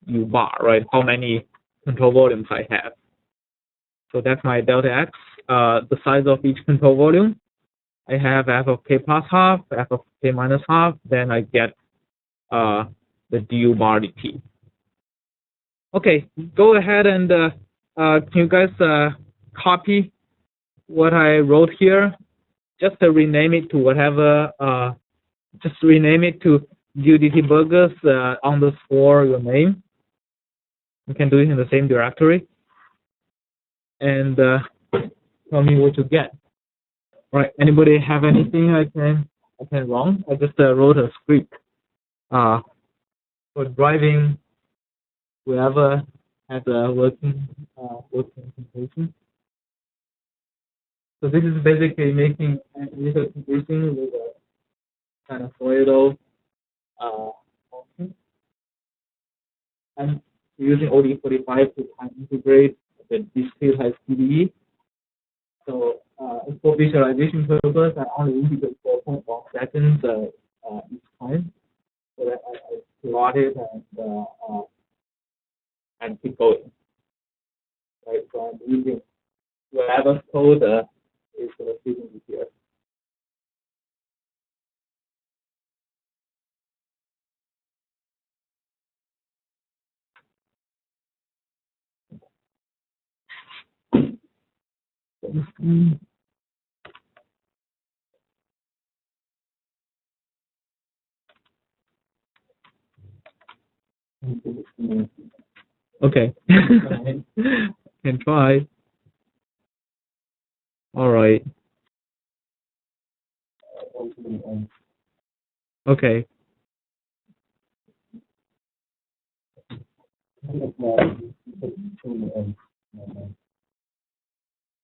Speaker 2: u bar, right? How many control volumes I have. So that's my delta x, the size of each control volume. I have f of k plus half, f of k minus half, then I get the du bar dt. Okay, go ahead and can you guys copy what I wrote here? Just rename it to whatever, just rename it to du dt burgers underscore your name. You can do it in the same directory. And tell me what you get. All right, anybody have anything I can wrong? I just wrote a script for driving whoever has a working computation. So this is basically making an initial computation with a sinusoidal function. I'm using OD45 to time integrate the discretized PDE. So for visualization purpose, I only integrate 4.1 seconds each time. So that I plot it and keep going. Right, so I'm using whatever code is sitting here. Okay. Can try. All right. Okay.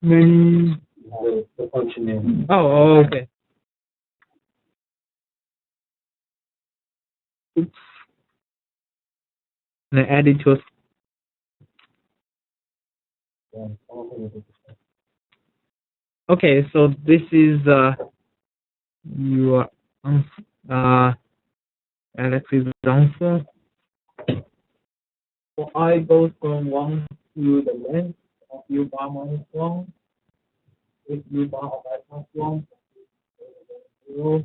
Speaker 2: The function name. Oh, okay. Oops. And I add it to okay, so this is your Alex's answer. So I goes from 1 to the length of u bar minus 1. If u bar of I plus 1, 0.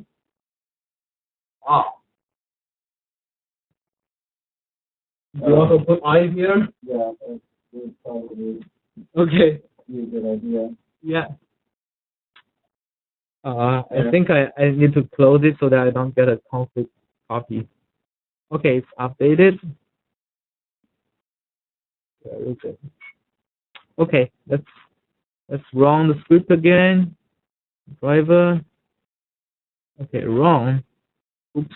Speaker 2: You also put I here? Yeah, that's probably okay. A good idea. Yeah. I think I need to close it so that I don't get a conflict copy. Okay, it's updated. Where is it? Okay, let's run the script again. Driver. Okay, run. Oops.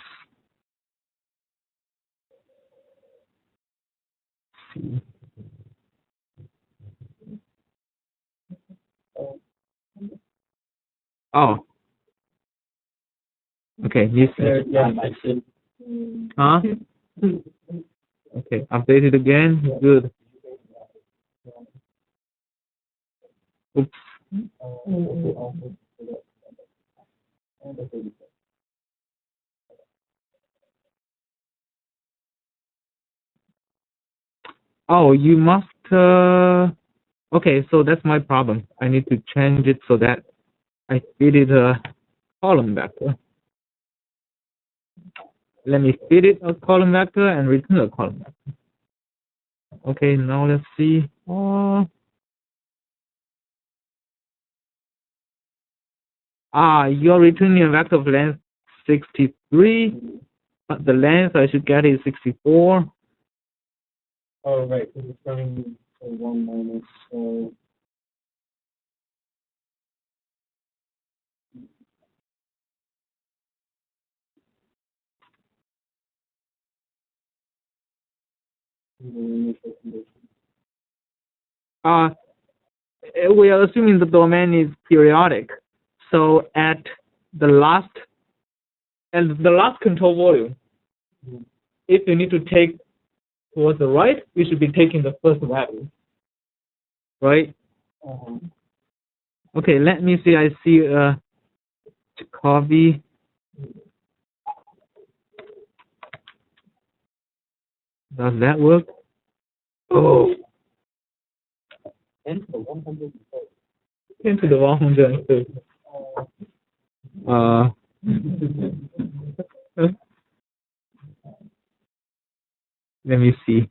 Speaker 2: See. Oh. Okay, this huh? Okay, update it again. Good. Oops. Oh, you must. Okay, so that's my problem. I need to change it so that I feed it a column vector. Let me feed it a column vector and return a column vector. Okay, now let's see. You're returning a vector of length 63, but the length I should get is 64.
Speaker 3: Oh, right, because it's running 1 minus,
Speaker 2: We are assuming the domain is periodic. So at the last control volume, if you need to take towards the right, you should be taking the first value, right? Okay, let me see. I see Qiqi. Does that work? Oh. 10 to the 130. Let me see.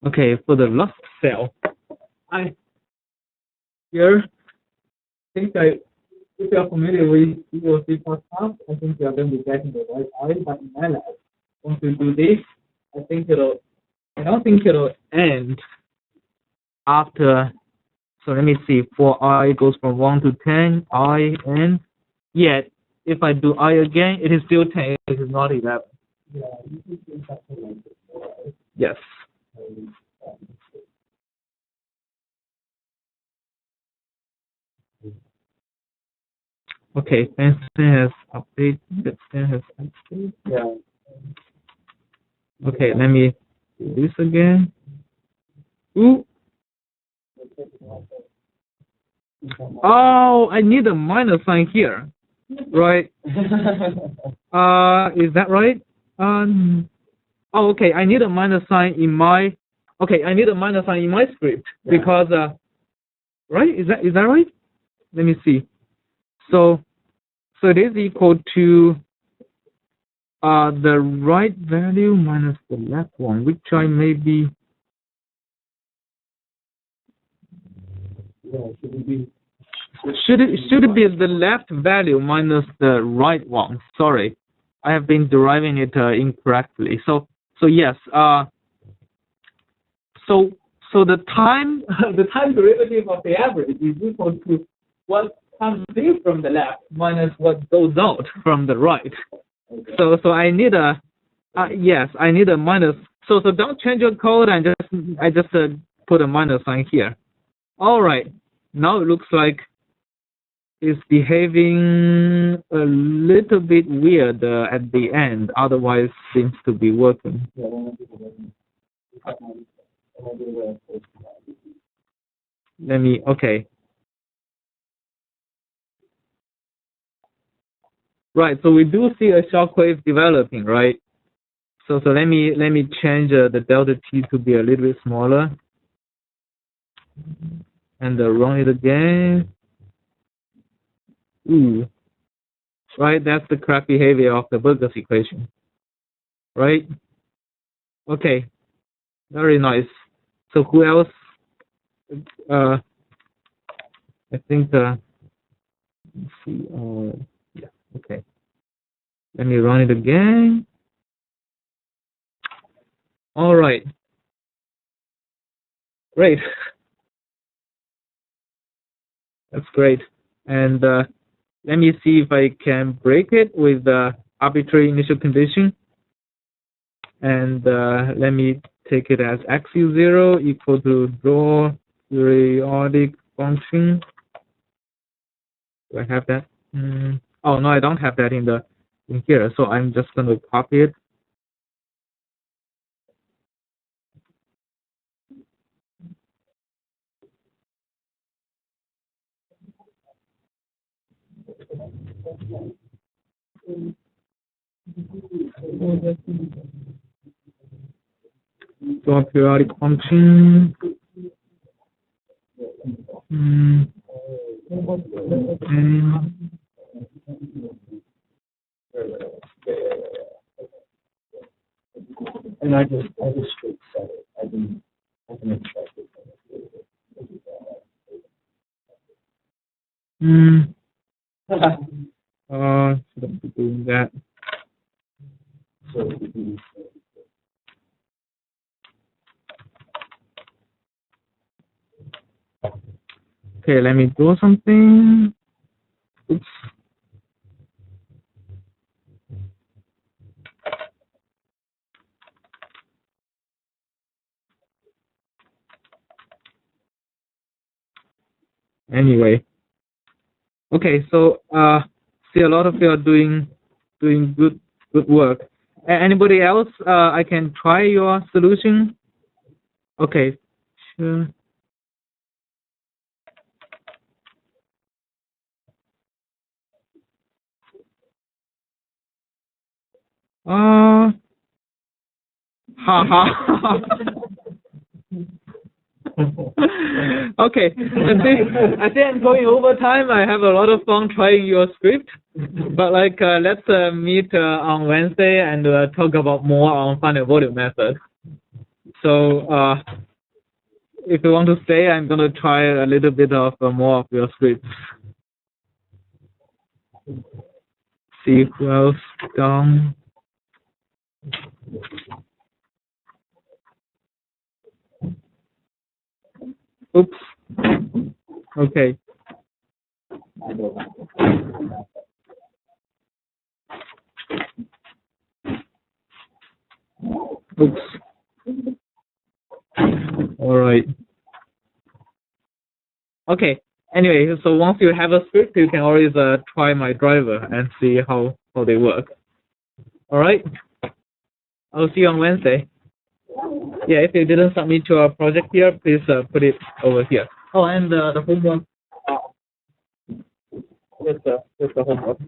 Speaker 2: Okay, for the last cell, I think if you are familiar with C++, I think you are going to be getting the right eye, but in my lab, once you do this, I don't think it'll end after, so let me see, for I goes from 1 to 10, I, N, yet, if I do I again, it is still 10, it is not 11. Yes. Okay, Benson has updated. Yeah. Okay, let me do this again. Ooh. Oh, I need a minus sign here, right? Is that right? Oh, okay. I need a minus sign in my. Okay, I need a minus sign in my script because right? Is that right? Let me see. So it is equal to the right value minus the left one, which I may be. Should it be the left value minus the right one? Sorry, I have been deriving it incorrectly. So yes. So the time derivative of the average is equal to what comes in from the left minus what goes out from the right. Okay. So I need a yes, I need a minus. So don't change your code and I just put a minus sign here. All right. Now it looks like it's behaving a little bit weird at the end. Otherwise, seems to be working. Okay. Right, so we do see a shockwave developing, right? So let me change the delta t to be a little bit smaller, and run it again. Ooh, right, that's the correct behavior of the Burgers equation, right? Okay, very nice. So who else? I think let's see. Yeah, okay. Let me run it again. All right. Great. That's great. And let me see if I can break it with the arbitrary initial condition. And let me take it as x is 0 equal to draw periodic function. Do I have that? Oh no, I don't have that in here. So I'm just going to copy it. Draw periodic function.
Speaker 5: And I just straight set it. I didn't expect it.
Speaker 2: Shouldn't be doing that.
Speaker 5: So
Speaker 2: Okay, let me draw something. Oops. Anyway. Okay, so see, a lot of you are doing good work. Anybody else? I can try your solution. Okay, sure. Okay, I think I'm going over time. I have a lot of fun trying your script, but like let's meet on Wednesday and talk about more on finite volume method. So if you want to stay, I'm gonna try a little bit of more of your scripts. See who else done. Oops. Okay. Oops. All right. Okay. Anyway, so once you have a script, you can always try my driver and see how they work. All right. I'll see you on Wednesday. Yeah, if you didn't submit your project here, please put it over here. Oh, and the homework. Here's the homework.